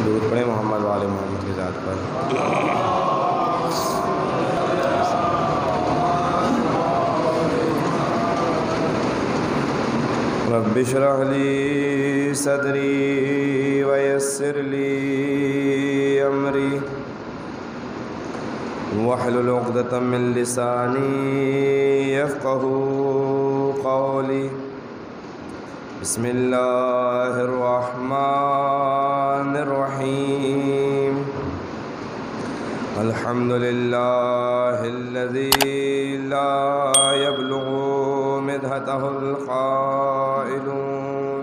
درود پڑھیں محمد و آل محمد کی ذات پر۔ رب اشرح لی صدری ویسر لی امری واحلل عقدۃ من لسانی یفقہوا قولی۔ بسم اللہ الرحمن الرحیم۔ الحمد للہ الذی لا یبلغ مدحتہ القائلون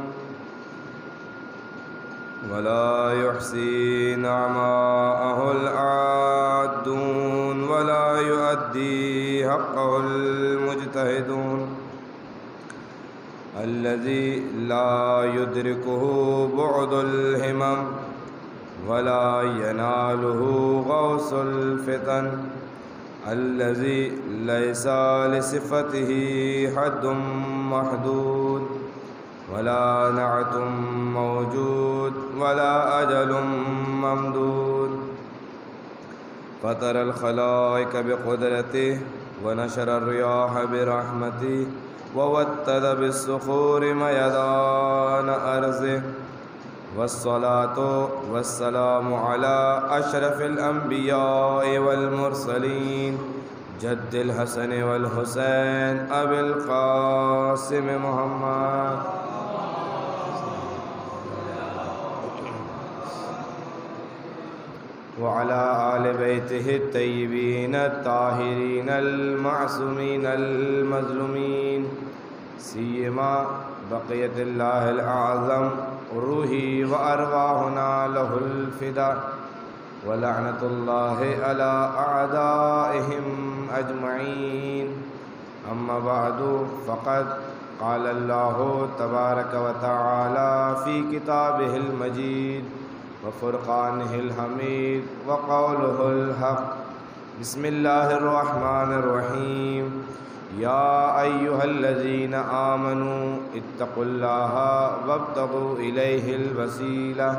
ولا يحصي نعماءه العادون ولا يؤدي حقه المجتهدون الذي لا يدركه بعد الهمم ولا يناله غوص الفتن الذي ليس لصفته حد محدود ولا نعت موجود ولا أجل ممدود فطر الخلائق بقدرته ونشر الرياح برحمته ووتد بالصخور ميدان أرضه والصلاة والسلام على أشرف الأنبياء والمرسلين جد الحسن والحسين أبي القاسم محمد وعلى آل بيته الطيبين الطاهرين المعصومين المظلومين سيما بقية الله الأعظم روحي وأرواحنا له الفداء ولعنة الله على أعدائهم أجمعين أما بعد فقد قال الله تبارك وتعالى في كتابه المجيد وفرقانه الحميد وقوله الحق بسم الله الرحمن الرحيم يا أيها الذين آمنوا اتقوا الله وابتغوا إليه الوسيلة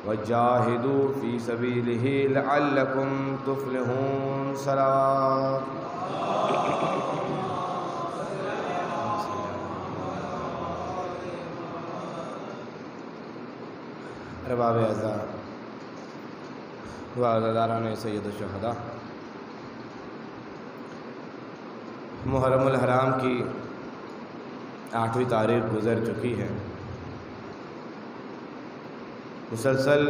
وجاهدوا في سبيله لعلكم تفلحون صلوات ارباب اعزاء وعزاداران سید الشہداء، محرم الحرام کی 8ویں تاریخ گزر چکی ہے۔ مسلسل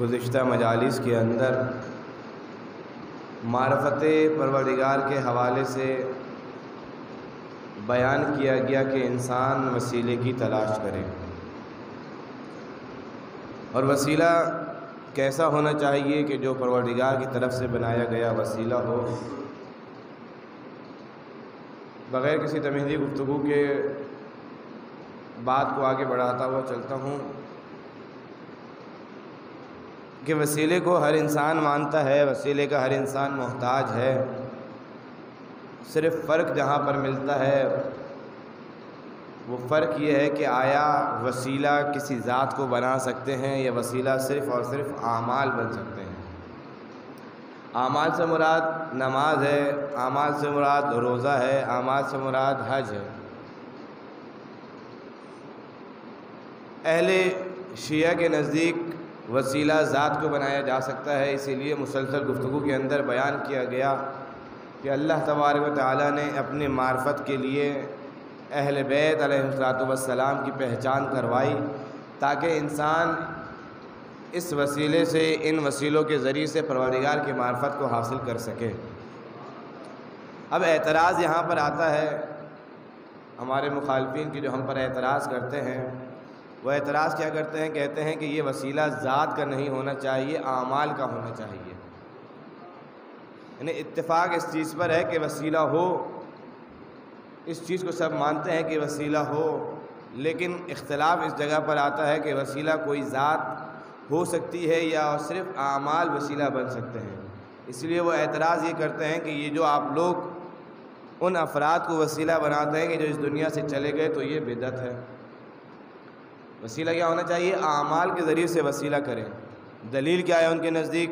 گزشتہ مجالس کے اندر معرفت پروردگار کے حوالے سے بیان کیا گیا کہ انسان وسیلے کی تلاش کرے، اور وسیلہ کیسا ہونا چاہیے کہ جو پروردگار کی طرف سے بنایا گیا وسیلہ ہو۔ بغیر کسی تمہیدی گفتگو کے بات کو آگے بڑھاتا ہوا چلتا ہوں کہ وسیلے کو ہر انسان مانتا ہے، وسیلے کا ہر انسان محتاج ہے۔ صرف فرق جہاں پر ملتا ہے وہ فرق یہ ہے کہ آیا وسیلہ کسی ذات کو بنا سکتے ہیں یا وسیلہ صرف اور صرف اعمال بن سکتے ہیں۔ اعمال سے مراد نماز ہے، اعمال سے مراد روزہ ہے، اعمال سے مراد حج ہے۔ اہل شیعہ کے نزدیک وسیلہ ذات کو بنایا جا سکتا ہے، اسی لیے مسلسل گفتگو کے اندر بیان کیا گیا کہ اللہ تبارک و تعالیٰ نے اپنے معرفت کے لیے اہل بیت علیہ السلام کی پہچان کروائی تاکہ انسان اس وسیلے سے، ان وسیلوں کے ذریعے سے پروردگار کی معرفت کو حاصل کر سکے۔ اب اعتراض یہاں پر آتا ہے، ہمارے مخالفین کی جو ہم پر اعتراض کرتے ہیں وہ اعتراض کیا کرتے ہیں؟ کہتے ہیں کہ یہ وسیلہ ذات کا نہیں ہونا چاہیے، اعمال کا ہونا چاہیے۔ یعنی اتفاق اس چیز پر ہے کہ وسیلہ ہو، اس چیز کو سب مانتے ہیں کہ وسیلہ ہو، لیکن اختلاف اس جگہ پر آتا ہے کہ وسیلہ کوئی ذات ہو سکتی ہے یا صرف اعمال وسیلہ بن سکتے ہیں۔ اس لیے وہ اعتراض یہ کرتے ہیں کہ یہ جو آپ لوگ ان افراد کو وسیلہ بناتے ہیں کہ جو اس دنیا سے چلے گئے، تو یہ بدعت ہے۔ وسیلہ کیا ہونا چاہیے؟ اعمال کے ذریعے سے وسیلہ کریں۔ دلیل کیا ہے ان کے نزدیک؟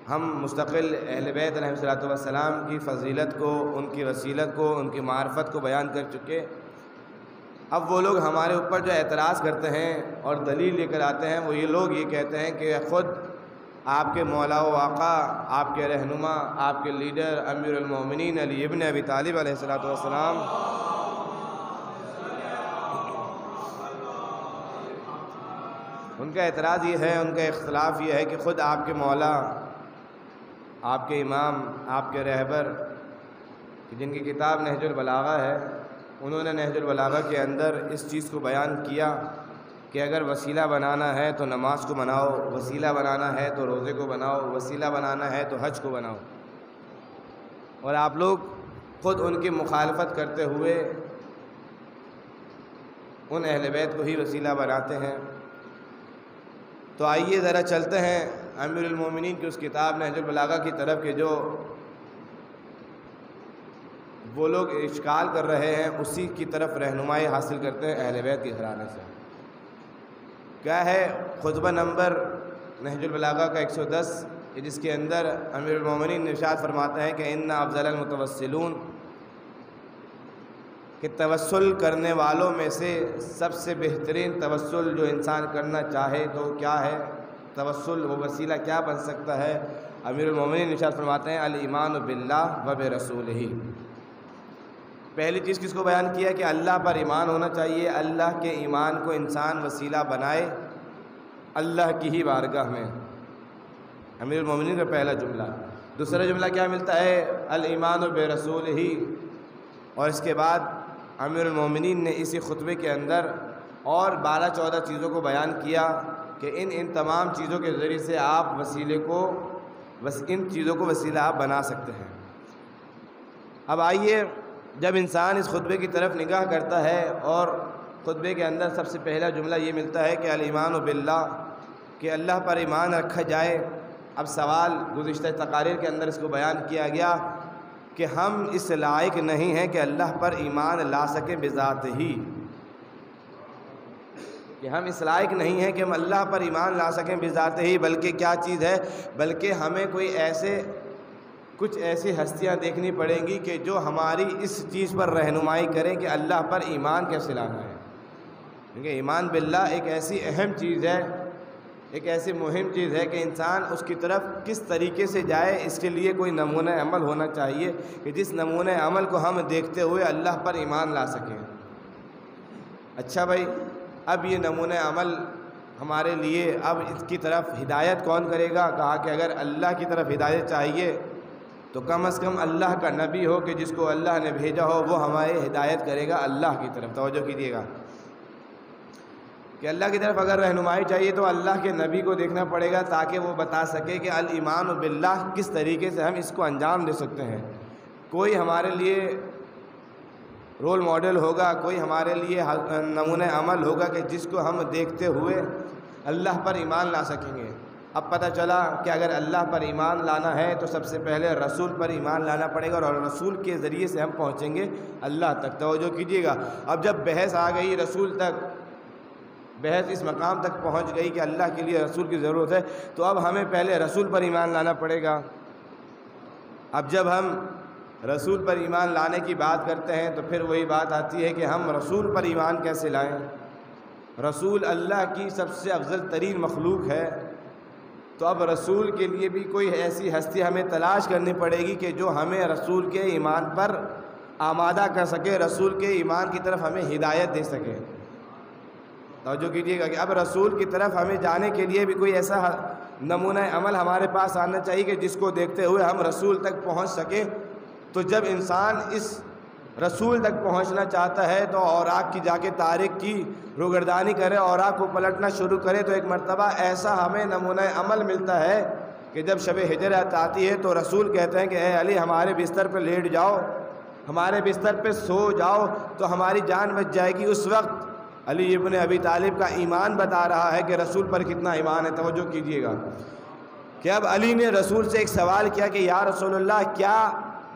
ہم مستقل اہل بیت علیہ الصلوۃ والسلام کی فضیلت کو، ان کی وسیلت کو، ان کی معرفت کو بیان کر چکے۔ اب وہ لوگ ہمارے اوپر جو اعتراض کرتے ہیں اور دلیل لے کر آتے ہیں، وہ یہ لوگ یہ کہتے ہیں کہ خود آپ کے مولا و آقا، آپ کے رہنما، آپ کے لیڈر امیر المومنین علی ابن ابی طالب علیہ الصلوۃ والسلام ان کا اعتراض یہ ہے، ان کا اختلاف یہ ہے کہ خود آپ کے مولا، آپ کے امام، آپ کے رہبر، جن کی کتاب نہج البلاغہ ہے، انہوں نے نہج البلاغہ کے اندر اس چیز کو بیان کیا کہ اگر وسیلہ بنانا ہے تو نماز کو بناؤ، وسیلہ بنانا ہے تو روزے کو بناؤ، وسیلہ بنانا ہے تو حج کو بناؤ، اور آپ لوگ خود ان کی مخالفت کرتے ہوئے ان اہل بیت کو ہی وسیلہ بناتے ہیں۔ تو آئیے ذرا چلتے ہیں امیر المومنین کی اس کتاب نہج البلاغہ کی طرف کہ جو وہ لوگ اشکال کر رہے ہیں، اسی کی طرف رہنمائی حاصل کرتے ہیں اہل بیت کے گھرانے سے۔ کیا ہے خطبہ نمبر نہج البلاغہ کا 110، جس کے اندر امیر المومنین ارشاد فرماتے ہیں کہ ان افضل المتوسلون، کہ توسل کرنے والوں میں سے سب سے بہترین توسل جو انسان کرنا چاہے تو کیا ہے؟ توسل و وسیلہ کیا بن سکتا ہے؟ امیر المومنین ارشاد فرماتے ہیں الایمان باللہ و برسولہ۔ پہلی چیز کس کو بیان کیا کہ اللہ پر ایمان ہونا چاہیے، اللہ کے ایمان کو انسان وسیلہ بنائے اللہ کی ہی بارگاہ میں۔ امیر المومنین کا پہلا جملہ۔ دوسرا جملہ کیا ملتا ہے؟ الایمان برسولہ، اور اس کے بعد امیر المومنین نے اسی خطبے کے اندر اور 12-14 چیزوں کو بیان کیا کہ ان تمام چیزوں کے ذریعے سے آپ ان چیزوں کو وسیلہ آپ بنا سکتے ہیں۔ اب آئیے، جب انسان اس خطبے کی طرف نگاہ کرتا ہے اور خطبے کے اندر سب سے پہلا جملہ یہ ملتا ہے کہ الایمان باللہ، کہ اللہ پر ایمان رکھا جائے۔ اب سوال گزشتہ تقاریر کے اندر اس کو بیان کیا گیا کہ ہم اس لائق نہیں ہیں کہ اللہ پر ایمان لا سکیں بذات ہی، کہ ہم اس لائق نہیں ہیں کہ ہم اللہ پر ایمان لا سکیں بذات ہی، بلکہ کیا چیز ہے؟ بلکہ ہمیں کچھ ایسی ہستیاں دیکھنی پڑیں گی کہ جو ہماری اس چیز پر رہنمائی کریں کہ اللہ پر ایمان کیسے لانا ہے۔ کیونکہ ایمان باللہ ایک ایسی اہم چیز ہے، ایک ایسی مہم چیز ہے کہ انسان اس کی طرف کس طریقے سے جائے، اس کے لیے کوئی نمونہ عمل ہونا چاہیے کہ جس نمونہ عمل کو ہم دیکھتے ہوئے اللہ پر ایمان لا سکیں۔ اچھا بھائی، اب یہ نمونہ عمل ہمارے لیے، اب اس کی طرف ہدایت کون کرے گا؟ کہا کہ اگر اللہ کی طرف ہدایت چاہیے تو کم از کم اللہ کا نبی ہو کہ جس کو اللہ نے بھیجا ہو، وہ ہماری ہدایت کرے گا اللہ کی طرف۔ توجہ کیجیے گا کہ اللہ کی طرف اگر رہنمائی چاہیے تو اللہ کے نبی کو دیکھنا پڑے گا تاکہ وہ بتا سکے کہ الایمان باللہ کس طریقے سے ہم اس کو انجام دے سکتے ہیں۔ کوئی ہمارے لیے رول ماڈل ہوگا، کوئی ہمارے لیے نمونہ عمل ہوگا کہ جس کو ہم دیکھتے ہوئے اللہ پر ایمان لا سکیں گے۔ اب پتہ چلا کہ اگر اللہ پر ایمان لانا ہے تو سب سے پہلے رسول پر ایمان لانا پڑے گا، اور رسول کے ذریعے سے ہم پہنچیں گے اللہ تک۔ توجہ کیجیے گا، اب جب بحث آ گئی رسول تک، بحث اس مقام تک پہنچ گئی کہ اللہ کے لیے رسول کی ضرورت ہے، تو اب ہمیں پہلے رسول پر ایمان لانا پڑے گا۔ اب جب ہم رسول پر ایمان لانے کی بات کرتے ہیں تو پھر وہی بات آتی ہے کہ ہم رسول پر ایمان کیسے لائیں؟ رسول اللہ کی سب سے افضل ترین مخلوق ہے، تو اب رسول کے لیے بھی کوئی ایسی ہستی ہمیں تلاش کرنی پڑے گی کہ جو ہمیں رسول کے ایمان پر آمادہ کر سکے، رسول کے ایمان کی طرف ہمیں ہدایت دے سکے۔ توجہ کیجیے گا کہ اب رسول کی طرف ہمیں جانے کے لیے بھی کوئی ایسا نمونہ عمل ہمارے پاس آنا چاہیے کہ جس کو دیکھتے ہوئے ہم رسول تک پہنچ سکیں۔ تو جب انسان اس رسول تک پہنچنا چاہتا ہے تو اوراق کی جا کے تاریخ کی روگردانی کرے، اوراق کو پلٹنا شروع کرے، تو ایک مرتبہ ایسا ہمیں نمونہ عمل ملتا ہے کہ جب شب ہجرت آتی ہے تو رسول کہتے ہیں کہ اے علی ہمارے بستر پہ لیٹ جاؤ، ہمارے بستر پہ سو جاؤ تو ہماری جان بچ جائے گی۔ اس وقت علی ابن ابی طالب کا ایمان بتا رہا ہے کہ رسول پر کتنا ایمان ہے۔ توجہ کیجیے گا کہ اب علی نے رسول سے ایک سوال کیا کہ یا رسول اللہ، کیا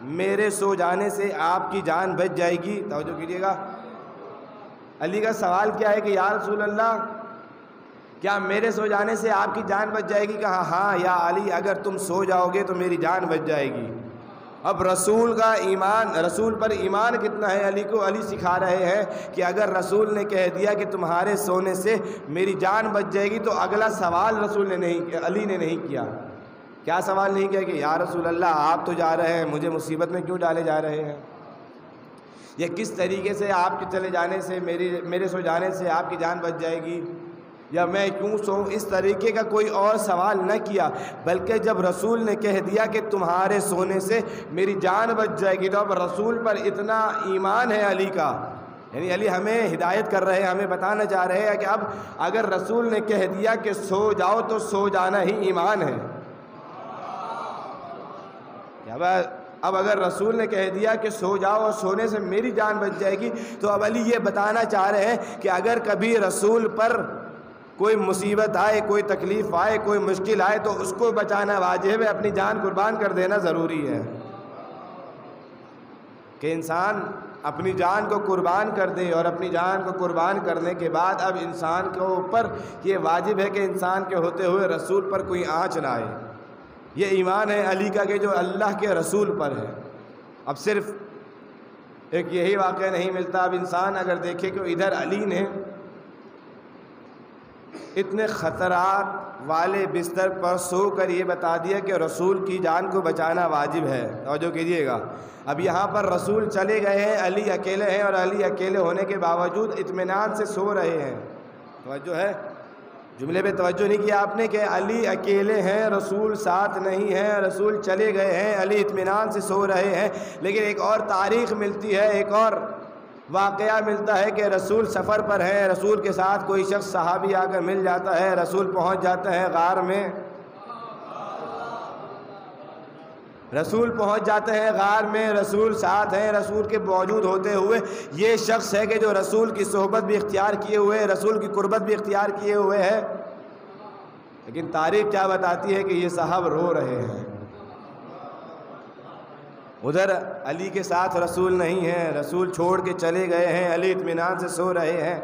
میرے سو جانے سے آپ کی جان بچ جائے گی؟ توجہ کیجیے گا علی کا سوال کیا ہے کہ یا رسول اللہ کیا میرے سو جانے سے آپ کی جان بچ جائے گی؟ کہا ہاں یا علی اگر تم سو جاؤ گے تو میری جان بچ جائے گی۔ اب رسول کا ایمان، رسول پر ایمان کتنا ہے علی کو، علی سکھا رہے ہیں کہ اگر رسول نے کہہ دیا کہ تمہارے سونے سے میری جان بچ جائے گی تو اگلا سوال علی نے نہیں کیا۔ کیا سوال نہیں کیا کہ یا رسول اللہ آپ تو جا رہے ہیں، مجھے مصیبت میں کیوں ڈالے جا رہے ہیں؟ یا کس طریقے سے آپ کے چلے جانے سے میرے سو جانے سے آپ کی جان بچ جائے گی، یا میں کیوں سوؤں؟ اس طریقے کا کوئی اور سوال نہ کیا، بلکہ جب رسول نے کہہ دیا کہ تمہارے سونے سے میری جان بچ جائے گی تو اب رسول پر اتنا ایمان ہے علی کا، یعنی علی ہمیں ہدایت کر رہے ہیں، ہمیں بتانا چاہ رہے ہیں کہ اب اگر رسول نے کہہ دیا کہ سو جاؤ تو سو جانا ہی ایمان ہے۔ اب اگر رسول نے کہہ دیا کہ سو جاؤ اور سونے سے میری جان بچ جائے گی تو اب علی یہ بتانا چاہ رہے ہیں کہ اگر کبھی رسول پر کوئی مصیبت آئے، کوئی تکلیف آئے، کوئی مشکل آئے تو اس کو بچانا واجب ہے، اپنی جان قربان کر دینا ضروری ہے کہ انسان اپنی جان کو قربان کر دے، اور اپنی جان کو قربان کرنے کے بعد اب انسان کے اوپر یہ واجب ہے کہ انسان کے ہوتے ہوئے رسول پر کوئی آنچ نہ آئے۔ یہ ایمان ہے علی کا کہ جو اللہ کے رسول پر ہے۔ اب صرف ایک یہی واقعہ نہیں ملتا، اب انسان اگر دیکھے کہ ادھر علی نے اتنے خطرات والے بستر پر سو کر یہ بتا دیا کہ رسول کی جان کو بچانا واجب ہے۔ توجہ کیجیے گا، اب یہاں پر رسول چلے گئے ہیں، علی اکیلے ہیں، اور علی اکیلے ہونے کے باوجود اطمینان سے سو رہے ہیں۔ توجہ ہے، جملے پہ توجہ نہیں کیا آپ نے کہ علی اکیلے ہیں، رسول ساتھ نہیں ہے، رسول چلے گئے ہیں، علی اطمینان سے سو رہے ہیں۔ لیکن ایک اور تاریخ ملتی ہے، ایک اور واقعہ ملتا ہے کہ رسول سفر پر ہیں، رسول کے ساتھ کوئی شخص صحابی آ کر مل جاتا ہے، رسول پہنچ جاتے ہیں غار میں، رسول پہنچ جاتے ہیں غار میں، رسول ساتھ ہیں، رسول کے موجود ہوتے ہوئے یہ شخص ہے کہ جو رسول کی صحبت بھی اختیار کیے ہوئے، رسول کی قربت بھی اختیار کیے ہوئے ہے، لیکن تاریخ کیا بتاتی ہے کہ یہ صاحب رو رہے ہیں۔ ادھر علی کے ساتھ رسول نہیں ہیں، رسول چھوڑ کے چلے گئے ہیں، علی اطمینان سے سو رہے ہیں۔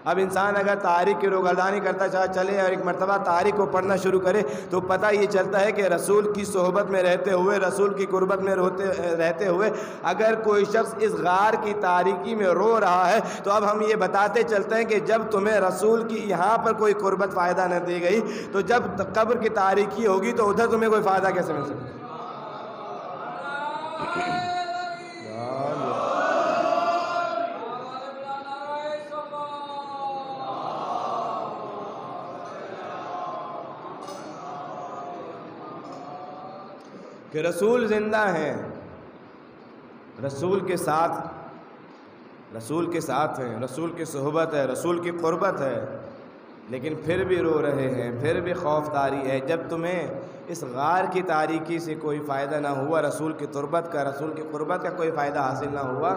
اب انسان اگر تاریخ کی روگردانی کرتا چلے اور ایک مرتبہ تاریخ کو پڑھنا شروع کرے تو پتہ یہ چلتا ہے کہ رسول کی صحبت میں رہتے ہوئے، رسول کی قربت میں رہتے ہوئے اگر کوئی شخص اس غار کی تاریکی میں رو رہا ہے تو اب ہم یہ بتاتے چلتے ہیں کہ جب تمہیں رسول کی یہاں پر کوئی قربت فائدہ نہ دے گئی تو جب قبر کی تاریکی ہوگی تو ادھر تمہیں کوئی فائدہ کیسے مل سکتا ہے؟ کہ رسول زندہ ہیں، رسول کے ساتھ ہیں، رسول کی صحبت ہے، رسول کی قربت ہے، لیکن پھر بھی رو رہے ہیں، پھر بھی خوف طاری ہے۔ جب تمہیں اس غار کی تاریکی سے کوئی فائدہ نہ ہوا، رسول کی قربت کا کوئی فائدہ حاصل نہ ہوا،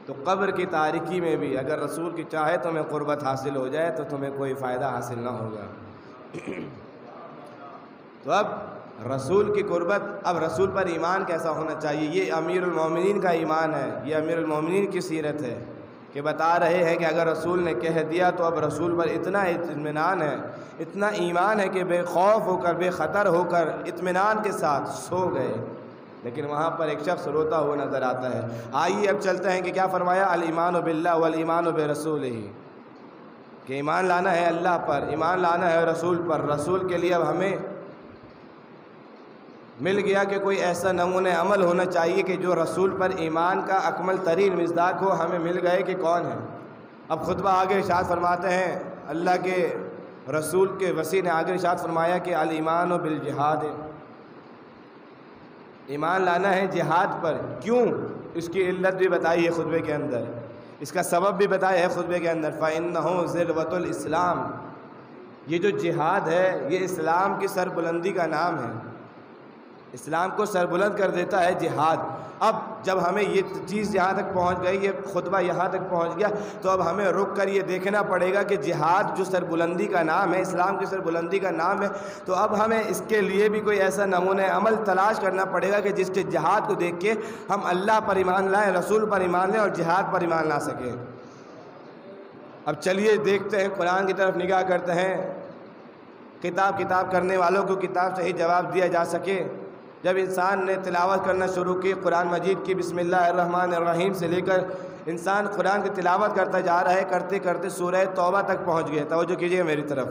تو قبر کی تاریکی میں بھی اگر رسول کی چاہے تمہیں قربت حاصل ہو جائے تو تمہیں کوئی فائدہ حاصل نہ ہوگا۔ تو اب رسول کی قربت، اب رسول پر ایمان کیسا ہونا چاہیے؟ یہ امیر المومنین کا ایمان ہے، یہ امیر المومنین کی سیرت ہے کہ بتا رہے ہیں کہ اگر رسول نے کہہ دیا تو اب رسول پر اتنا اطمینان ہے، اتنا ایمان ہے کہ بے خوف ہو کر، بے خطر ہو کر اطمینان کے ساتھ سو گئے۔ لیکن وہاں پر ایک شخص روتا ہوا نظر آتا ہے۔ آئیے اب چلتے ہیں کہ کیا فرمایا، الایمان باللہ والایمان برسولہ، کہ ایمان لانا ہے اللہ پر، ایمان لانا ہے رسول پر۔ رسول کے لیے اب ہمیں مل گیا کہ کوئی ایسا نمونہ عمل ہونا چاہیے کہ جو رسول پر ایمان کا اکمل ترین مصداق ہو، ہمیں مل گئے کہ کون ہے۔ اب خطبہ آگے ارشاد فرماتے ہیں، اللہ کے رسول کے وسیع نے آگے ارشاد فرمایا کہ الایمان بالجہاد، ایمان لانا ہے جہاد پر۔ کیوں؟ اس کی علت بھی بتائی ہے خطبے کے اندر، اس کا سبب بھی بتایا ہے خطبے کے اندر، فَإِنَّهُ ذِرْوَةُ الْإِسْلَامِ، یہ جو جہاد ہے یہ اسلام کی سربلندی کا نام ہے، اسلام کو سربلند کر دیتا ہے جہاد۔ اب جب ہمیں یہ چیز یہاں تک پہنچ گئی، یہ خطبہ یہاں تک پہنچ گیا، تو اب ہمیں رک کر یہ دیکھنا پڑے گا کہ جہاد جو سربلندی کا نام ہے، اسلام کی سربلندی کا نام ہے، تو اب ہمیں اس کے لیے بھی کوئی ایسا نمونہ عمل تلاش کرنا پڑے گا کہ جس کے جہاد کو دیکھ کے ہم اللہ پر ایمان لائیں، رسول پر ایمان لیں اور جہاد پر ایمان لا سکیں۔ اب چلیے دیکھتے ہیں، قرآن کی طرف نگاہ کرتے ہیں، کتاب کرنے والوں کو کتاب سے ہی جواب دیا جا سکے۔ جب انسان نے تلاوت کرنا شروع کی قرآن مجید کی، بسم اللہ الرحمن الرحیم سے لے کر انسان قرآن کی تلاوت کرتا جا رہا ہے، کرتے کرتے سورہ توبہ تک پہنچ گیا۔ توجہ کیجیے میری طرف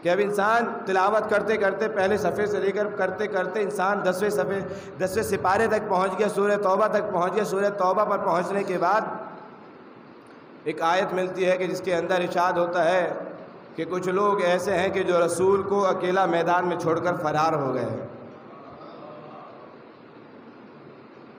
کہ اب انسان تلاوت کرتے کرتے پہلے صفحے سے لے کر کرتے کرتے انسان 10ویں سپارے تک پہنچ گیا، سورہ توبہ تک پہنچ گیا۔ سورہ توبہ پر پہنچنے کے بعد ایک آیت ملتی ہے کہ جس کے اندر ارشاد ہوتا ہے کہ کچھ لوگ ایسے ہیں کہ جو رسول کو اکیلا میدان میں چھوڑ کر فرار ہو گئے۔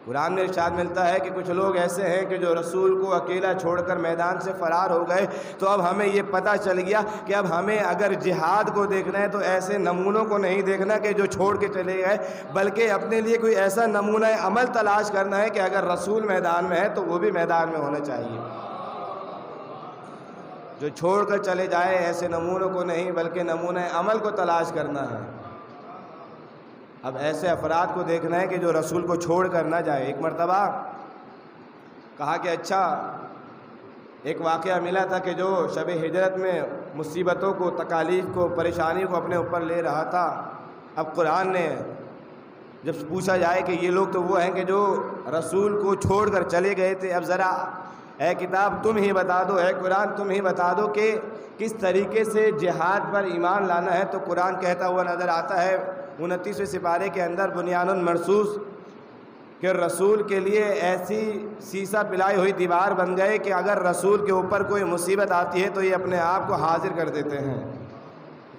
قرآن میں ارشاد ملتا ہے کہ کچھ لوگ ایسے ہیں کہ جو رسول کو اکیلا چھوڑ کر میدان سے فرار ہو گئے۔ تو اب ہمیں یہ پتہ چل گیا کہ اب ہمیں اگر جہاد کو دیکھنا ہے تو ایسے نمونوں کو نہیں دیکھنا کہ جو چھوڑ کے چلے گئے، بلکہ اپنے لیے کوئی ایسا نمونہ عمل تلاش کرنا ہے کہ اگر رسول میدان میں ہے تو وہ بھی میدان میں ہونا چاہیے۔ جو چھوڑ کر چلے جائے ایسے نمونوں کو نہیں، بلکہ نمونہ عمل کو تلاش کرنا ہے۔ اب ایسے افراد کو دیکھنا ہے کہ جو رسول کو چھوڑ کر نہ جائے۔ ایک مرتبہ کہا کہ اچھا، ایک واقعہ ملا تھا کہ جو شب ہجرت میں مصیبتوں کو، تکالیف کو، پریشانی کو اپنے اوپر لے رہا تھا۔ اب قرآن نے جب پوچھا جائے کہ یہ لوگ تو وہ ہیں کہ جو رسول کو چھوڑ کر چلے گئے تھے، اب ذرا اے کتاب تم ہی بتا دو، اے قرآن تم ہی بتا دو کہ کس طریقے سے جہاد پر ایمان لانا ہے۔ تو قرآن کہتا ہوا نظر آتا ہے 29ویں سپارے کے اندر، بنیان مرصوص، کہ رسول کے لیے ایسی سیسا پلائی ہوئی دیوار بن گئے کہ اگر رسول کے اوپر کوئی مصیبت آتی ہے تو یہ اپنے آپ کو حاضر کر دیتے ہیں۔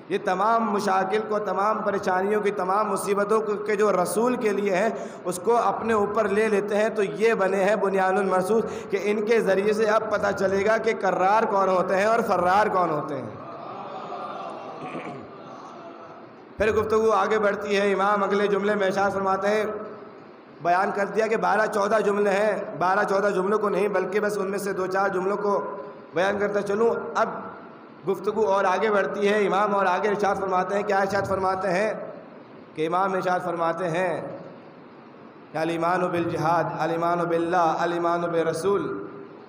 یہ تمام مشاکل کو، تمام پریشانیوں کی، تمام مصیبتوں کے جو رسول کے لیے ہیں اس کو اپنے اوپر لے لیتے ہیں۔ تو یہ بنے ہیں بنیان المرصوص کہ ان کے ذریعے سے اب پتہ چلے گا کہ کرار کون ہوتے ہیں اور فرار کون ہوتے ہیں۔ پھر گفتگو آگے بڑھتی ہے۔ امام اگلے جملے میں ارشاد فرماتے ہیں، بیان کر دیا کہ 12-14 جملے ہیں، 12-14 جملوں کو نہیں بلکہ بس ان میں سے 2-4 جملوں کو بیان کرتا چلوں۔ اب گفتگو اور آگے بڑھتی ہے۔ امام اور آگے ارشاد فرماتے ہیں، کیا ارشاد فرماتے ہیں کہ امام ارشاد فرماتے ہیں کہ الایمان بالجہاد، الایمان باللہ، الایمان برسول،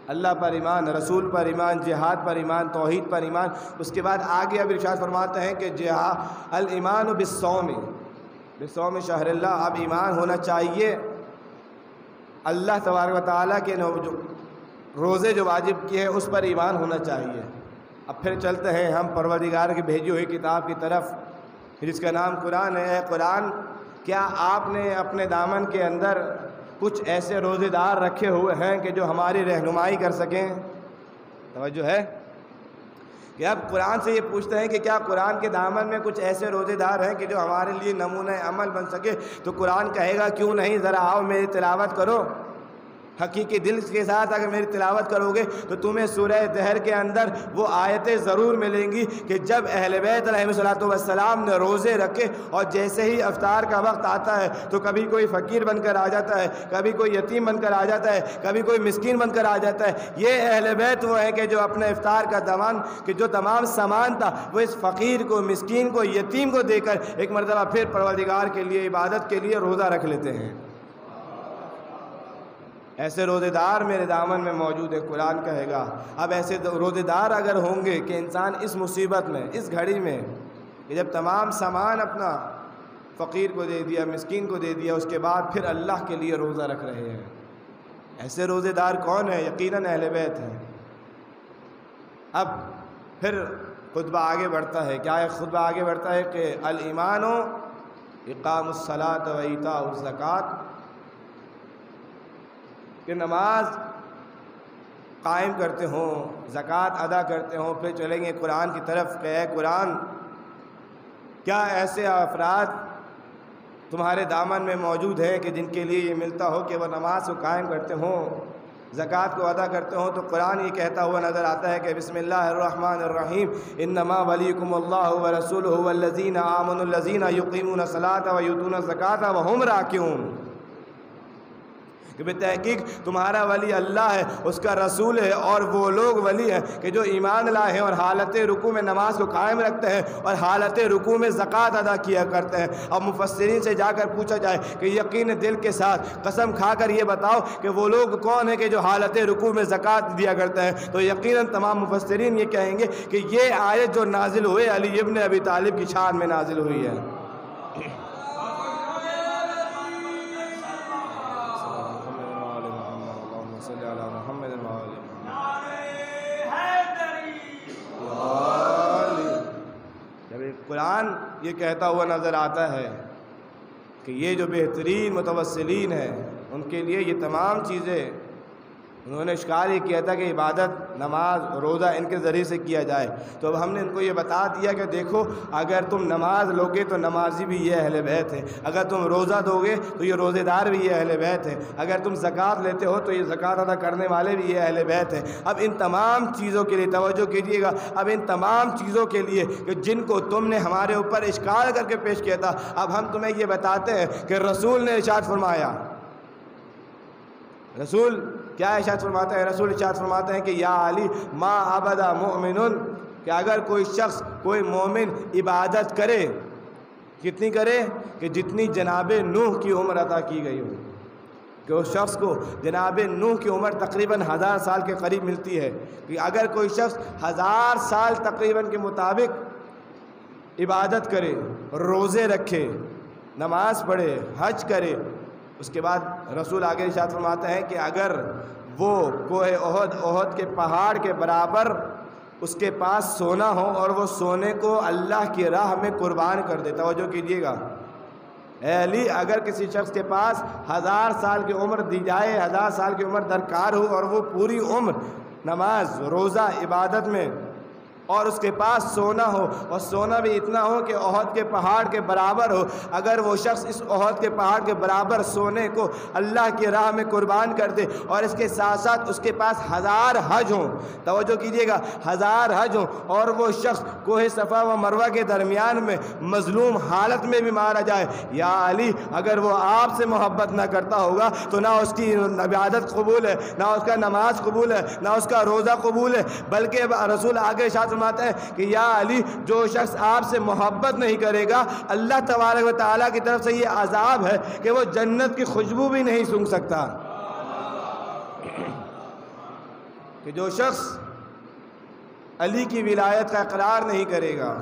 اللہ پر ایمان، رسول پر ایمان، جہاد پر ایمان، توحید پر ایمان۔ اس کے بعد آگے اب ارشاد فرماتے ہیں کہ الایمان بالصوم، بصوم شہر اللہ، اب ایمان ہونا چاہیے اللہ تبارک و تعالیٰ کے روزے جو واجب کیے ہیں اس پر ایمان ہونا چاہیے۔ اب پھر چلتے ہیں ہم پروردگار کی بھیجی ہوئی کتاب کی طرف جس کا نام قرآن ہے۔ اے قرآن، کیا آپ نے اپنے دامن کے اندر کچھ ایسے روزے دار رکھے ہوئے ہیں کہ جو ہماری رہنمائی کر سکیں؟ توجہ ہے کہ اب قرآن سے یہ پوچھتے ہیں کہ کیا قرآن کے دامن میں کچھ ایسے روزے دار ہیں کہ جو ہمارے لیے نمونہ عمل بن سکے؟ تو قرآن کہے گا کیوں نہیں، ذرا آؤ میری تلاوت کرو۔ حقیقی دل کے ساتھ اگر میری تلاوت کرو گے تو تمہیں سورہ دہر کے اندر وہ آیتیں ضرور ملیں گی کہ جب اہل بیت علیہ الصلوۃ والسلام نے روزے رکھے اور جیسے ہی افطار کا وقت آتا ہے تو کبھی کوئی فقیر بن کر آ جاتا ہے، کبھی کوئی یتیم بن کر آ جاتا ہے، کبھی کوئی مسکین بن کر آ جاتا ہے۔ یہ اہل بیت وہ ہیں کہ جو اپنے افطار کا جو تمام سامان تھا وہ اس فقیر کو، مسکین کو، یتیم کو دے کر ایک مرتبہ پھر پروردگار کے لیے، عبادت کے لیے روزہ رکھ لیتے ہیں۔ ایسے روزے دار میرے دامن میں موجود ہے، قرآن کہے گا۔ اب ایسے روزے دار اگر ہوں گے کہ انسان اس مصیبت میں، اس گھڑی میں کہ جب تمام سامان اپنا فقیر کو دے دیا، مسکین کو دے دیا، اس کے بعد پھر اللہ کے لیے روزہ رکھ رہے ہیں، ایسے روزے دار کون ہیں؟ یقیناً اہل بیت ہیں۔ اب پھر خطبہ آگے بڑھتا ہے۔ کیا خطبہ آگے بڑھتا ہے کہ الایمان اقام الصلاۃ و ایتاء الزکوٰۃ، کہ نماز قائم کرتے ہوں، زکوٰۃ ادا کرتے ہوں۔ پھر چلیں گے قرآن کی طرف کہ اے قرآن، کیا ایسے افراد تمہارے دامن میں موجود ہیں کہ جن کے لیے یہ ملتا ہو کہ وہ نماز کو قائم کرتے ہوں، زکوٰۃ کو ادا کرتے ہوں؟ تو قرآن یہ کہتا ہوا نظر آتا ہے کہ بسم اللہ الرحمن الرحیم، انما ولیکم اللہ ورسولہ والذین آمنوا الذین یقیمون الصلاۃ ویؤتون الزکاۃ وہم راکعون، کہ بے تحقیق تمہارا ولی اللہ ہے، اس کا رسول ہے، اور وہ لوگ ولی ہیں کہ جو ایمان لائے ہیں اور حالت رکوع میں نماز کو قائم رکھتے ہیں اور حالت رکوع میں زکوٰۃ ادا کیا کرتے ہیں۔ اب مفسرین سے جا کر پوچھا جائے کہ یقین دل کے ساتھ قسم کھا کر یہ بتاؤ کہ وہ لوگ کون ہیں کہ جو حالت رکوع میں زکوٰۃ دیا کرتے ہیں، تو یقیناً تمام مفسرین یہ کہیں گے کہ یہ آیت جو نازل ہوئے علی ابن ابی طالب کی شان میں نازل ہوئی ہے۔ جب قرآن یہ کہتا ہوا نظر آتا ہے کہ یہ جو بہترین متوسلین ہیں ان کے لیے یہ تمام چیزیں، انہوں نے اشکال یہ کیا تھا کہ عبادت، نماز، روزہ ان کے ذریعے سے کیا جائے، تو اب ہم نے ان کو یہ بتا دیا کہ دیکھو اگر تم نماز لوگے تو نمازی بھی یہ اہل بیت ہے، اگر تم روزہ دو گے تو یہ روزے دار بھی یہ اہل بیت ہے، اگر تم زکوٰۃ لیتے ہو تو یہ زکوٰۃ ادا کرنے والے بھی یہ اہل بیت ہیں۔ اب ان تمام چیزوں کے لیے توجہ کیجیے گا، اب ان تمام چیزوں کے لیے کہ جن کو تم نے ہمارے اوپر اشکال کر کے پیش کیا تھا، اب ہم تمہیں یہ بتاتے ہیں کہ رسول نے ارشاد فرمایا۔ رسول کیا ارشاد فرماتے ہیں؟ رسول ارشاد فرماتے ہیں کہ یا علی ما عبد مؤمن، کہ اگر کوئی شخص، کوئی مومن عبادت کرے، کتنی کرے؟ کہ جتنی جناب نوح کی عمر عطا کی گئی ہو، کہ اس شخص کو جناب نوح کی عمر تقریباً 1000 سال کے قریب ملتی ہے، کہ اگر کوئی شخص 1000 سال تقریباً کے مطابق عبادت کرے، روزے رکھے، نماز پڑھے، حج کرے، اس کے بعد رسول آگے ارشاد فرماتے ہیں کہ اگر وہ کوہ احد کے پہاڑ کے برابر اس کے پاس سونا ہو اور وہ سونے کو اللہ کی راہ میں قربان کر دے، توجہ کیجیے گا، اے علی اگر کسی شخص کے پاس 1000 سال کی عمر دی جائے، 1000 سال کی عمر درکار ہو اور وہ پوری عمر نماز، روزہ، عبادت میں، اور اس کے پاس سونا ہو، اور سونا بھی اتنا ہو کہ احد کے پہاڑ کے برابر ہو، اگر وہ شخص اس احد کے پہاڑ کے برابر سونے کو اللہ کی راہ میں قربان کر دے اور اس کے ساتھ ساتھ اس کے پاس 1000 حج ہوں، توجہ کیجیے گا، 1000 حج ہوں، اور وہ شخص کوہ صفا و مروہ کے درمیان میں مظلوم حالت میں بھی مارا جائے، یا علی اگر وہ آپ سے محبت نہ کرتا ہوگا تو نہ اس کی عبادت قبول ہے، نہ اس کا نماز قبول ہے، نہ اس کا روزہ قبول ہے، بلکہ رسول آگے ارشاد فرماتے ہیں کہ یا علی جو شخص آپ سے محبت نہیں کرے گا، اللہ تبارک و تعالیٰ کی طرف سے یہ عذاب ہے کہ وہ جنت کی خوشبو بھی نہیں سونگھ سکتا۔ کہ جو شخص علی کی ولایت کا اقرار نہیں کرے گا،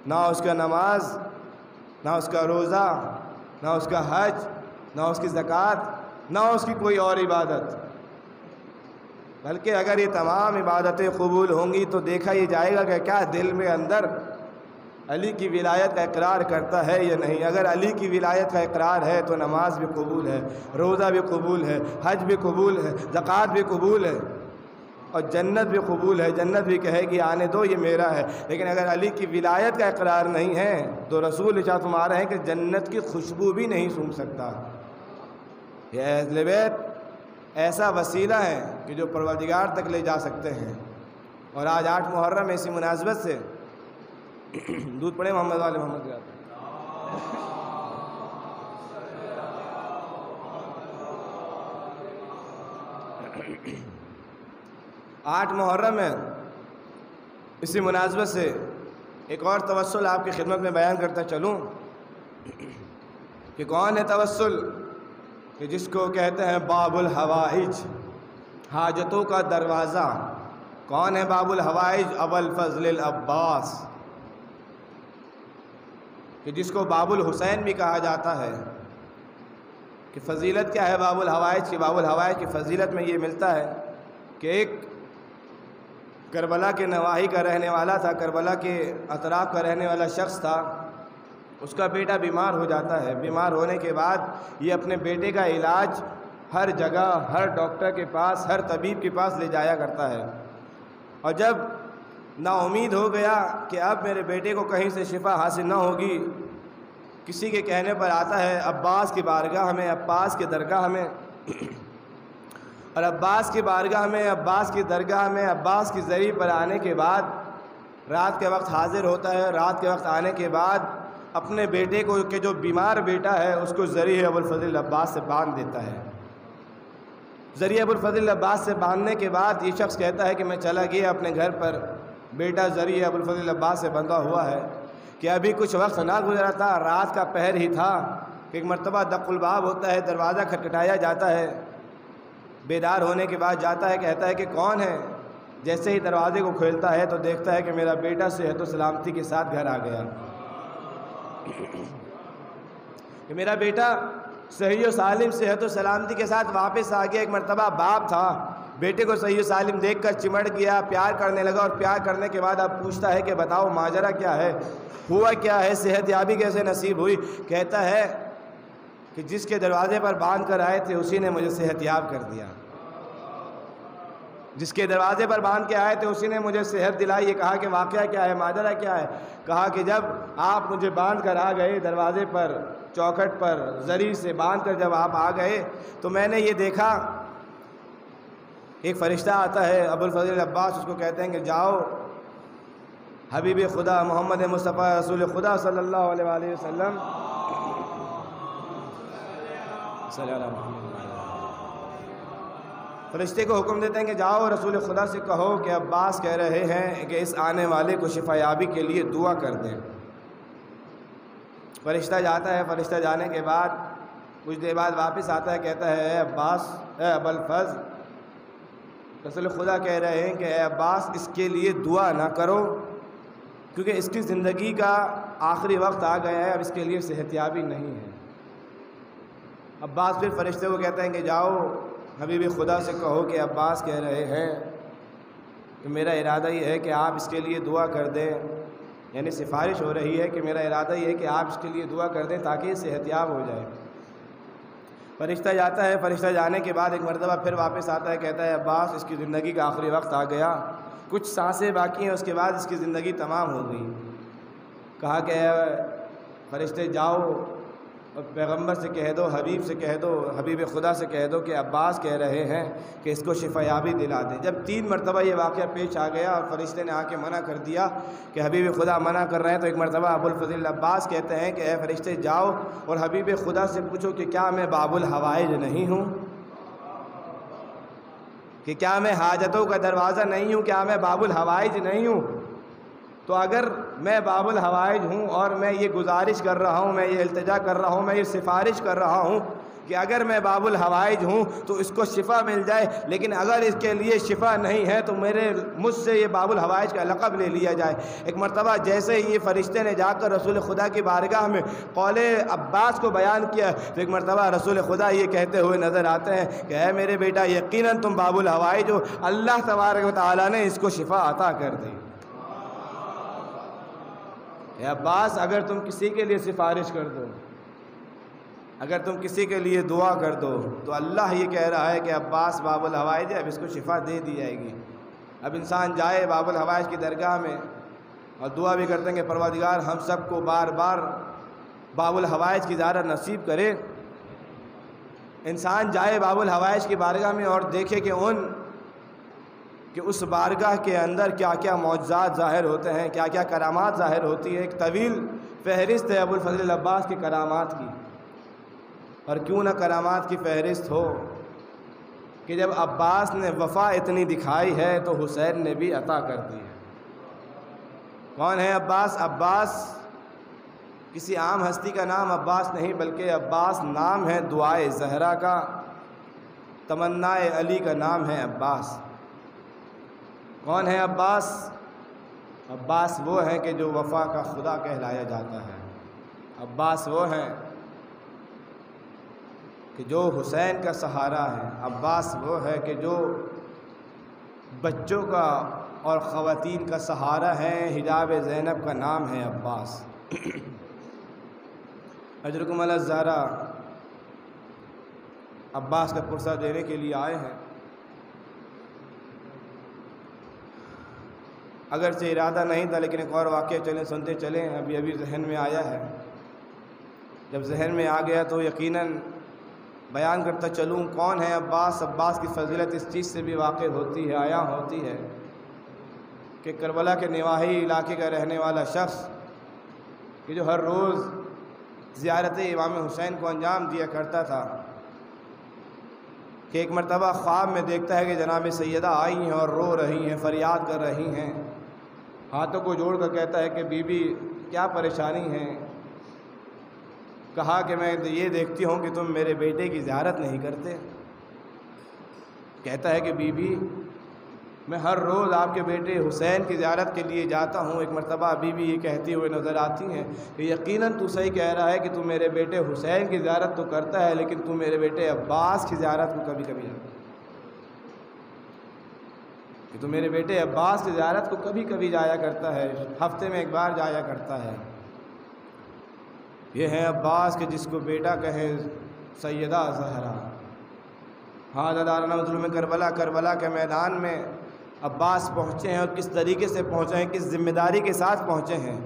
نہ اس کا نماز، نہ اس کا روزہ، نہ اس کا حج، نہ اس کی زکوٰۃ، نہ اس کی کوئی اور عبادت، بلکہ اگر یہ تمام عبادتیں قبول ہوں گی تو دیکھا یہ جائے گا کہ کیا دل میں اندر علی کی ولایت کا اقرار کرتا ہے یا نہیں۔ اگر علی کی ولایت کا اقرار ہے تو نماز بھی قبول ہے، روزہ بھی قبول ہے، حج بھی قبول ہے، زکوٰۃ بھی قبول ہے، اور جنت بھی قبول ہے، جنت بھی کہے گی آنے دو یہ میرا ہے۔ لیکن اگر علی کی ولایت کا اقرار نہیں ہے تو رسول ارشاد فرما رہے ہیں کہ جنت کی خوشبو بھی نہیں سونگھ سکتا۔ یہ اہل بیت ایسا وسیلہ ہے کہ جو پروردگار تک لے جا سکتے ہیں۔ اور آج 8 محرم اسی مناسبت سے دودھ پڑے محمد والے محمد کے 8 محرم ہے، اسی مناسبت سے ایک اور توسل آپ کی خدمت میں بیان کرتا چلوں کہ کون ہے توسل؟ کہ جس کو کہتے ہیں باب الحوائج، حاجتوں کا دروازہ۔ کون ہے باب الحوائج؟ ابو الفضل العباس، کہ جس کو باب الحسین بھی کہا جاتا ہے۔ کہ فضیلت کیا ہے باب الحوائج کی؟ باب الحوائج کی فضیلت میں یہ ملتا ہے کہ ایک کربلا کے نواحی کا رہنے والا تھا، کربلا کے اطراف کا رہنے والا شخص تھا، اس کا بیٹا بیمار ہو جاتا ہے۔ بیمار ہونے کے بعد یہ اپنے بیٹے کا علاج ہر جگہ، ہر ڈاکٹر کے پاس، ہر طبیب کے پاس لے جایا کرتا ہے، اور جب نا امید ہو گیا کہ اب میرے بیٹے کو کہیں سے شفا حاصل نہ ہوگی، کسی کے کہنے پر آتا ہے عباس کی بارگاہ میں، عباس کی درگاہ میں، اور عباس کی بارگاہ میں، عباس کی درگاہ میں، عباس کی ذریعے پر آنے کے بعد رات کے وقت حاضر ہوتا ہے۔ رات کے وقت آنے کے بعد اپنے بیٹے کو، کہ جو بیمار بیٹا ہے، اس کو ذریعے ابو الفضل عباس سے باندھ دیتا ہے۔ ذریعہ ابوالفضل عباس سے باندھنے کے بعد یہ شخص کہتا ہے کہ میں چلا گیا اپنے گھر پر، بیٹا ذریعہ ابوالفضل عباس سے بندھا ہوا ہے کہ ابھی کچھ وقت نہ گزرا تھا، رات کا پہر ہی تھا کہ ایک مرتبہ دق الباب ہوتا ہے، دروازہ کھٹکھٹایا جاتا ہے، بیدار ہونے کے بعد جاتا ہے، کہتا ہے کہ کون ہے؟ جیسے ہی دروازے کو کھولتا ہے تو دیکھتا ہے کہ میرا بیٹا صحت و سلامتی کے ساتھ گھر آ گیا، کہ میرا بیٹا صحیح و سالم صحت و سلامتی کے ساتھ واپس آ گیا۔ ایک مرتبہ باپ تھا، بیٹے کو صحیح و سالم دیکھ کر چمٹ گیا، پیار کرنے لگا، اور پیار کرنے کے بعد اب پوچھتا ہے کہ بتاؤ ماجرا کیا ہے، ہوا کیا ہے، صحت یابی کیسے نصیب ہوئی؟ کہتا ہے کہ جس کے دروازے پر باندھ کر آئے تھے اسی نے مجھے صحت یاب کر دیا، جس کے دروازے پر باندھ کے آئے تھے اسی نے مجھے صحت دلائی۔ یہ کہا کہ واقعہ کیا ہے، ماجرا کیا ہے؟ کہا کہ جب آپ مجھے باندھ کر آ گئے دروازے پر، چوکھٹ پر زری سے باندھ کر جب آپ آ گئے تو میں نے یہ دیکھا، ایک فرشتہ آتا ہے ابوالفضل عباس، اس کو کہتے ہیں کہ جاؤ حبیب خدا محمد مصطفیٰ رسول خدا صلی اللہ علیہ وآلہ وسلم صلی اللہ علیہ وسلم، فرشتے کو حکم دیتے ہیں کہ جاؤ رسول خدا سے کہو کہ عباس کہہ رہے ہیں کہ اس آنے والے کو شفا یابی کے لیے دعا کر دیں۔ فرشتہ جاتا ہے، فرشتہ جانے کے بعد کچھ دیر بعد واپس آتا ہے، کہتا ہے اے عباس، اے ابوالفضل، رسول خدا کہہ رہے ہیں کہ اے عباس اس کے لیے دعا نہ کرو کیونکہ اس کی زندگی کا آخری وقت آ گیا ہے، اب اس کے لیے صحت یابی نہیں ہے۔ عباس پھر فرشتے کو کہتے ہیں کہ جاؤ حبیب خدا سے کہو کہ عباس کہہ رہے ہیں کہ میرا ارادہ یہ ہے کہ آپ اس کے لیے دعا کر دیں، یعنی سفارش ہو رہی ہے کہ میرا ارادہ یہ ہے کہ آپ اس کے لیے دعا کر دیں تاکہ صحت یاب ہو جائے۔ فرشتہ جاتا ہے، فرشتہ جانے کے بعد ایک مرتبہ پھر واپس آتا ہے، کہتا ہے عباس اس کی زندگی کا آخری وقت آ گیا، کچھ سانسیں باقی ہیں، اس کے بعد اس کی زندگی تمام ہو گئی۔ کہا کہ فرشتے جاؤ اور پیغمبر سے کہہ دو، حبیب سے کہہ دو، حبیب خدا سے کہہ دو کہ عباس کہہ رہے ہیں کہ اس کو شفا یابی دلا دیں۔ جب 3 مرتبہ یہ واقعہ پیش آ گیا اور فرشتے نے آ کے منع کر دیا کہ حبیب خدا منع کر رہے ہیں، تو ایک مرتبہ ابوالفضل عباس کہتے ہیں کہ اے فرشتے جاؤ اور حبیب خدا سے پوچھو کہ کیا میں باب الحوائج نہیں ہوں، کہ کیا میں حاجتوں کا دروازہ نہیں ہوں، کیا میں باب الحوائج نہیں ہوں؟ تو اگر میں باب الحوائج ہوں اور میں یہ گزارش کر رہا ہوں، میں یہ التجا کر رہا ہوں، میں یہ سفارش کر رہا ہوں کہ اگر میں باب الحوائج ہوں تو اس کو شفا مل جائے، لیکن اگر اس کے لیے شفا نہیں ہے تو مجھ سے یہ باب الحوائج کا لقب لے لیا جائے۔ ایک مرتبہ جیسے ہی یہ فرشتے نے جا کر رسول خدا کی بارگاہ میں قول عباس کو بیان کیا تو ایک مرتبہ رسول خدا یہ کہتے ہوئے نظر آتے ہیں کہ اے میرے بیٹا یقیناً تم باب الحوائج ہو، اللہ تبارک و تعالیٰ نے اس کو شفا عطا کر دی۔ اے عباس اگر تم کسی کے لیے سفارش کر دو، اگر تم کسی کے لیے دعا کر دو تو اللہ یہ کہہ رہا ہے کہ عباس باب الحوائج ہے، اب اس کو شفا دے دی جائے گی۔ اب انسان جائے باب الحوائج کی درگاہ میں اور دعا بھی کرتے ہیں کہ پروردگار ہم سب کو بار بار باب الحوائج کی زیارت نصیب کرے۔ انسان جائے باب الحوائج کی بارگاہ میں اور دیکھے کہ اس بارگاہ کے اندر کیا کیا معجزات ظاہر ہوتے ہیں، کیا کیا کرامات ظاہر ہوتی ہے۔ ایک طویل فہرست ہے ابوالفضل عباس کی کرامات کی، اور کیوں نہ کرامات کی فہرست ہو کہ جب عباس نے وفا اتنی دکھائی ہے تو حسین نے بھی عطا کر دی ہے۔ کون ہے عباس؟ عباس کسی عام ہستی کا نام عباس نہیں، بلکہ عباس نام ہے دعائے زہرا کا، تمنائے علی کا نام ہے عباس۔ کون ہے عباس؟ عباس وہ ہیں کہ جو وفا کا خدا کہلایا جاتا ہے۔ عباس وہ ہیں کہ جو حسین کا سہارا ہے۔ عباس وہ ہے کہ جو بچوں کا اور خواتین کا سہارا ہے۔ حجاب زینب کا نام ہے عباس۔ اجرکم علی الزہرا عباس کا پرسہ دینے کے لیے آئے ہیں۔ اگرچہ ارادہ نہیں تھا لیکن ایک اور واقعہ سنتے چلیں، ابھی ذہن میں آیا ہے۔ جب ذہن میں آ گیا تو یقیناً بیان کرتا چلوں۔ کون ہے عباس؟ عباس کی فضیلت اس چیز سے بھی واقع ہوتی ہے، آیا ہوتی ہے کہ کربلا کے نواحی علاقے کا رہنے والا شخص کہ جو ہر روز زیارت امام حسین کو انجام دیا کرتا تھا، کہ ایک مرتبہ خواب میں دیکھتا ہے کہ جناب سیدہ آئی ہیں اور رو رہی ہیں، فریاد کر رہی ہیں، ہاتھوں کو جوڑ کر کہتا ہے کہ بی بی کیا پریشانی ہے؟ کہا کہ میں یہ دیکھتی ہوں کہ تم میرے بیٹے کی زیارت نہیں کرتے۔ کہتا ہے کہ بی بی میں ہر روز آپ کے بیٹے حسین کی زیارت کے لیے جاتا ہوں۔ ایک مرتبہ بی بی یہ کہتی ہوئے نظر آتی ہیں کہ یقیناً تو صحیح کہہ رہا ہے کہ تو میرے بیٹے حسین کی زیارت تو کرتا ہے، لیکن تو میرے بیٹے عباس کی زیارت کو کبھی کبھی جاتا ہے، کہ تو میرے بیٹے عباس کی زیارت کو کبھی کبھی جایا کرتا ہے، ہفتے میں ایک بار جایا کرتا ہے۔ یہ ہے عباس کہ جس کو بیٹا کہے سیدہ زہرا۔ ہاں دارالعلوم مظلوم کربلا کے میدان میں عباس پہنچے ہیں، اور کس طریقے سے پہنچے ہیں، کس ذمہ داری کے ساتھ پہنچے ہیں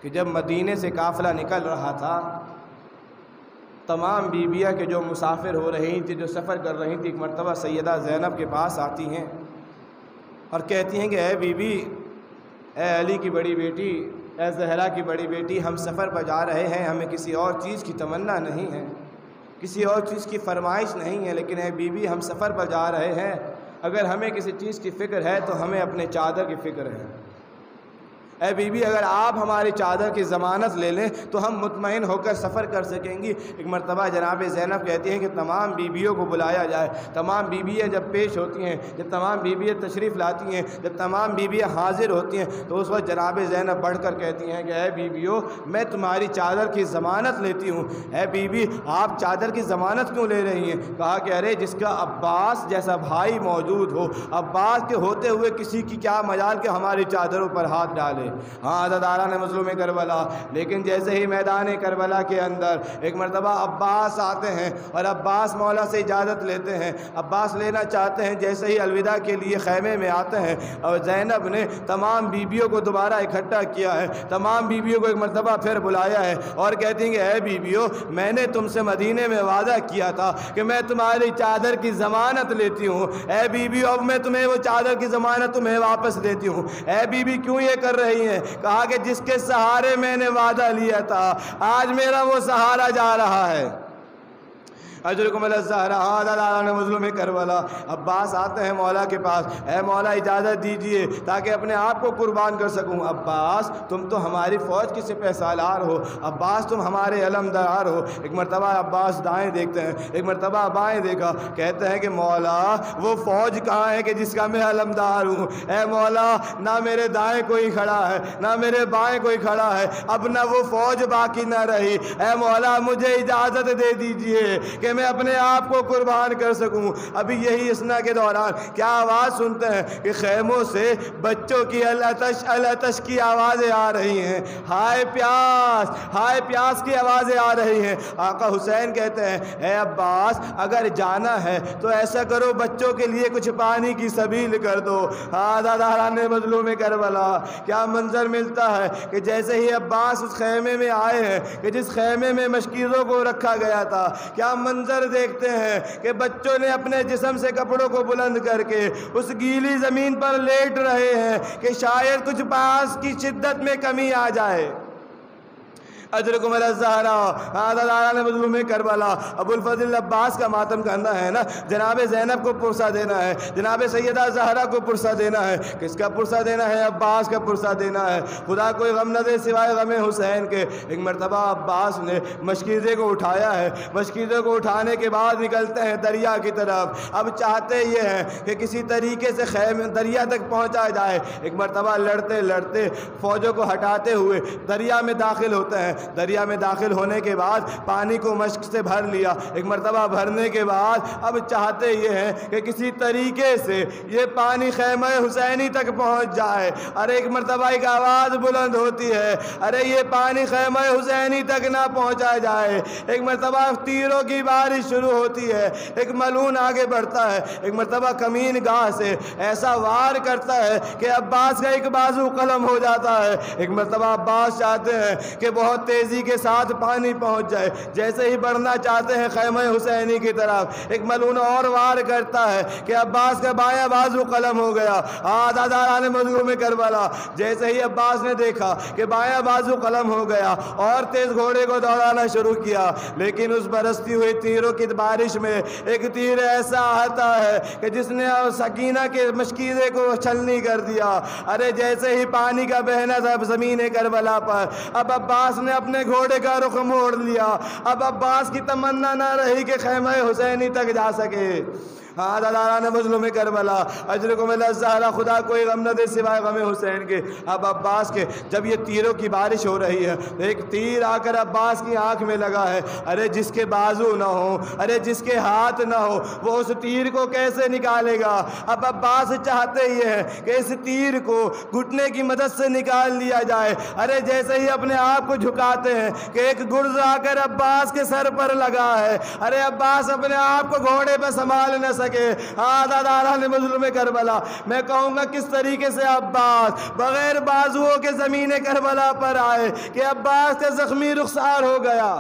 کہ جب مدینے سے قافلہ نکل رہا تھا، تمام بیویاں کہ جو مسافر ہو رہی تھیں، جو سفر کر رہی تھیں، ایک مرتبہ سیدہ زینب کے پاس آتی ہیں اور کہتی ہیں کہ اے بی بی، اے علی کی بڑی بیٹی، اے زہرا کی بڑی بیٹی، ہم سفر پر جا رہے ہیں، ہمیں کسی اور چیز کی تمنا نہیں ہے، کسی اور چیز کی فرمائش نہیں ہے، لیکن اے بی بی ہم سفر پر جا رہے ہیں، اگر ہمیں کسی چیز کی فکر ہے تو ہمیں اپنے چادر کی فکر ہے۔ اے بی بی اگر آپ ہماری چادر کی ضمانت لے لیں تو ہم مطمئن ہو کر سفر کر سکیں گی۔ ایک مرتبہ جناب زینب کہتی ہیں کہ تمام بیویوں کو بلایا جائے۔ تمام بیویاں جب پیش ہوتی ہیں، جب تمام بیویاں تشریف لاتی ہیں، جب تمام بیویاں حاضر ہوتی ہیں، تو اس وقت جناب زینب بڑھ کر کہتی ہیں کہ اے بیویوں، میں تمہاری چادر کی ضمانت لیتی ہوں۔ اے بی بی آپ چادر کی ضمانت کیوں لے رہی ہیں؟ کہا کہ ارے جس کا عباس جیسا بھائی موجود ہو، عباس کے ہوتے ہوئے کسی کی کیا مجال کہ ہماری چادروں پر ہاتھ ڈالے۔ ہاں عزاداران مظلوم کربلا، لیکن جیسے ہی میدان کربلا کے اندر ایک مرتبہ عباس آتے ہیں اور عباس مولا سے اجازت لیتے ہیں، عباس لینا چاہتے ہیں، جیسے ہی الوداع کے لیے خیمے میں آتے ہیں اور زینب نے تمام بیویوں کو دوبارہ اکٹھا کیا ہے، تمام بیویوں کو ایک مرتبہ پھر بلایا ہے اور کہتی ہیں کہ اے بیویوں، میں نے تم سے مدینے میں وعدہ کیا تھا کہ میں تمہاری چادر کی ضمانت لیتی ہوں۔ اے بیویوں اب میں تمہیں وہ چادر کی ضمانت تمہیں واپس دیتی ہوں۔ اے بیوی کیوں یہ کر رہی ہیں؟ کہا کہ جس کے سہارے میں نے وعدہ لیا تھا، آج میرا وہ سہارا جا رہا ہے۔ اجرکم الزہرا عزاداران مظلوم کربلا، عباس آتے ہیں مولا کے پاس، اے مولا اجازت دیجئے تاکہ اپنے آپ کو قربان کر سکوں۔ عباس تم تو ہماری فوج کے سپہ سالار ہو، عباس تم ہمارے علمدار ہو۔ ایک مرتبہ عباس دائیں دیکھتے ہیں، ایک مرتبہ بائیں دیکھا، کہتے ہیں کہ مولا وہ فوج کہاں ہے کہ جس کا میں علمدار ہوں؟ اے مولا نہ میرے دائیں کوئی کھڑا ہے، نہ میرے بائیں کوئی کھڑا ہے، اب نہ وہ فوج باقی نہ رہی۔ اے مولا مجھے اجازت دے دیجئے کہ میں اپنے آپ کو قربان کر سکوں۔ ابھی یہی اسنا کے دوران کیا آواز سنتے ہیں کہ خیموں سے بچوں کی العطش کی آوازیں آ رہی ہیں، ہائے پیاس کی آوازیں آ رہی ہیں۔ آقا حسین کہتے ہیں اے عباس اگر جانا ہے تو ایسا کرو بچوں کے لیے کچھ پانی کی سبیل کر دو۔ عزاداران مظلوم کربلا، کیا منظر ملتا ہے کہ جیسے ہی عباس اس خیمے میں آئے ہیں کہ جس خیمے میں مشکیزوں کو رکھا گیا تھا، کیا منظر دیکھتے ہیں کہ بچوں نے اپنے جسم سے کپڑوں کو بلند کر کے اس گیلی زمین پر لیٹ رہے ہیں کہ شاید کچھ پیاس کی شدت میں کمی آ جائے۔ اجرکم الزہرا عزاداران مظلوم کربلا، ابو الفضل عباس کا ماتم کرنا ہے نا، جناب زینب کو پرسہ دینا ہے، جناب سیدہ زہرا کو پرسہ دینا ہے۔ کس کا پرسہ دینا ہے؟ عباس کا پرسہ دینا ہے۔ خدا کوئی غم نہ دے سوائے غم حسین کے۔ ایک مرتبہ عباس نے مشکیزے کو اٹھایا ہے، مشکیزے کو اٹھانے کے بعد نکلتے ہیں دریا کی طرف۔ اب چاہتے یہ ہیں کہ کسی طریقے سے دریا تک پہنچا جائے۔ ایک مرتبہ لڑتے لڑتے فوجوں کو ہٹاتے ہوئے دریا میں داخل ہوتے ہیں۔ دریا میں داخل ہونے کے بعد پانی کو مشک سے بھر لیا۔ ایک مرتبہ بھرنے کے بعد اب چاہتے یہ ہیں کہ کسی طریقے سے یہ پانی خیمہ حسینی تک پہنچ جائے۔ ارے ایک مرتبہ ایک آواز بلند ہوتی ہے، ارے یہ پانی خیمہ حسینی تک نہ پہنچا جائے۔ ایک مرتبہ تیروں کی بارش شروع ہوتی ہے، ایک ملعون آگے بڑھتا ہے، ایک مرتبہ کمین گاہ سے ایسا وار کرتا ہے کہ عباس کا ایک بازو قلم ہو جاتا ہے۔ ایک مرتبہ عباس چاہتے ہیں کہ بہت تیزی کے ساتھ پانی پہنچ جائے، جیسے ہی بڑھنا چاہتے ہیں خیمہ حسینی کی طرف، ایک ملعون اور وار کرتا ہے کہ عباس کا بایاں بازو قلم ہو گیا۔ عزاداران مظلوم کربلا، جیسے ہی عباس نے دیکھا کہ بایاں بازو قلم ہو گیا اور تیز گھوڑے کو دوڑانا شروع کیا، لیکن اس برستی ہوئی تیروں کی بارش میں ایک تیر ایسا آتا ہے کہ جس نے سکینہ کے مشکیزے کو چھلنی کر دیا۔ ارے جیسے ہی پانی کا بہنا تھا زمین کربلا پر، اب عباس نے اپنے گھوڑے کا رخ موڑ لیا۔ اب عباس کی تمنا نہ رہی کہ خیمہ حسینی تک جا سکے۔ عزاداران مظلوم کربلا، اجرکم الزہرا، خدا کوئی غم نہ دے سوائے غم حسین کے۔ اب عباس کے جب یہ تیروں کی بارش ہو رہی ہے، ایک تیر آ کر عباس کی آنکھ میں لگا ہے۔ ارے جس کے بازو نہ ہو، ارے جس کے ہاتھ نہ ہو، وہ اس تیر کو کیسے نکالے گا؟ اب عباس چاہتے یہ ہے کہ اس تیر کو گھٹنے کی مدد سے نکال لیا جائے۔ ارے جیسے ہی اپنے آپ کو جھکاتے ہیں کہ ایک گرز آ کر عباس کے سر پر لگا ہے۔ ارے عباس اپنے آپ کو گھوڑے پہ سنبھال نہ سکے۔ عزاداران مظلوم کربلا، میں کہوں گا کس طریقے سے عباس بغیر بازوؤں کے زمین کربلا پر آئے کہ عباس کا زخمی رخسار ہو گیا۔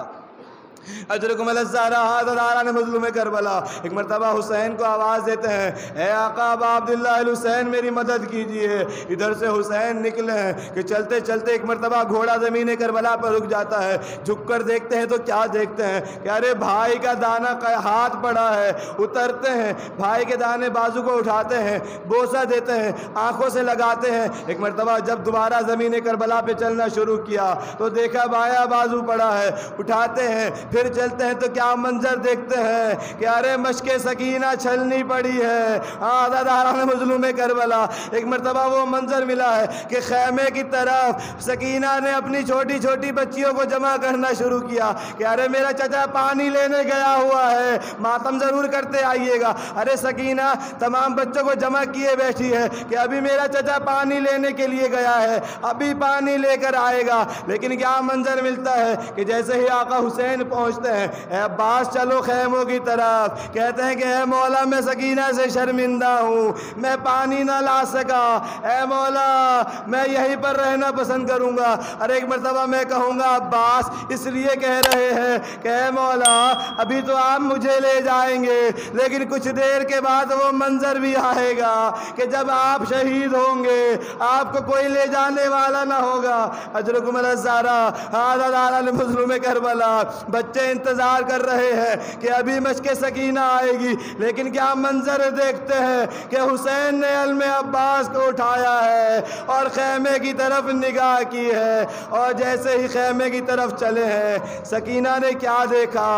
اجرکم الزہرا، عزاداران مظلوم کربلا، ایک مرتبہ حسین کو آواز دیتے ہیں، اے آقا ابا عبداللہ الحسین میری مدد کیجئے۔ ادھر سے حسین نکلے ہیں کہ چلتے چلتے ایک مرتبہ گھوڑا زمین کربلا پر رک جاتا ہے۔ جھک کر دیکھتے ہیں تو کیا دیکھتے ہیں کہ ارے بھائی کا دانہ ہاتھ پڑا ہے۔ اترتے ہیں، بھائی کے دانے بازو کو اٹھاتے ہیں، بوسہ دیتے ہیں، آنکھوں سے لگاتے ہیں۔ ایک مرتبہ جب دوبارہ زمین کربلا پہ چلنا شروع کیا تو دیکھا بایاں بازو پڑا ہے۔ اٹھاتے ہیں، پھر چلتے ہیں تو کیا منظر دیکھتے ہیں کہ ارے مشک سکینہ چھلنی پڑی ہے۔ عزاداران مظلوم کربلا، ایک مرتبہ وہ منظر ملا ہے کہ خیمے کی طرف سکینہ نے اپنی چھوٹی چھوٹی بچیوں کو جمع کرنا شروع کیا کہ ارے میرا چچا پانی لینے گیا ہوا ہے، ماتم ضرور کرتے آئیے گا۔ ارے سکینہ تمام بچوں کو جمع کیے بیٹھی ہے کہ ابھی میرا چچا پانی لینے کے لیے گیا ہے، ابھی پانی لے کر آئے گا۔ لیکن کیا منظر ملتا ہے کہ جیسے ہی آقا حسین پہنچتے ہیں، اے عباس چلو خیموں کی طرف، کہتے ہیں کہ اے مولا میں سکینہ سے شرمندہ ہوں، میں پانی نہ لا سکا، اے مولا میں یہیں پر رہنا پسند کروں گا۔ ارے ایک مرتبہ میں کہوں گا عباس اس لیے کہہ رہے ہیں کہ اے مولا ابھی تو آپ مجھے لے جائیں گے، لیکن کچھ دیر کے بعد وہ منظر بھی آئے گا کہ جب آپ شہید ہوں گے آپ کو کوئی لے جانے والا نہ ہوگا۔ اجرکم الزہرا، عزاداران مظلوم کربلا، بچے انتظار کر رہے ہیں کہ ابھی مشک سکینہ آئے گی، لیکن کیا منظر دیکھتے ہیں کہ حسین نے علم عباس کو اٹھایا ہے اور خیمے کی طرف نگاہ کی ہے، اور جیسے ہی خیمے کی طرف چلے ہیں سکینہ نے کیا دیکھا؟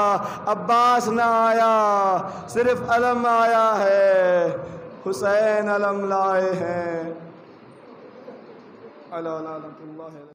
عباس نہ آیا، صرف علم آیا ہے، حسین علم لائے ہیں۔ اللہ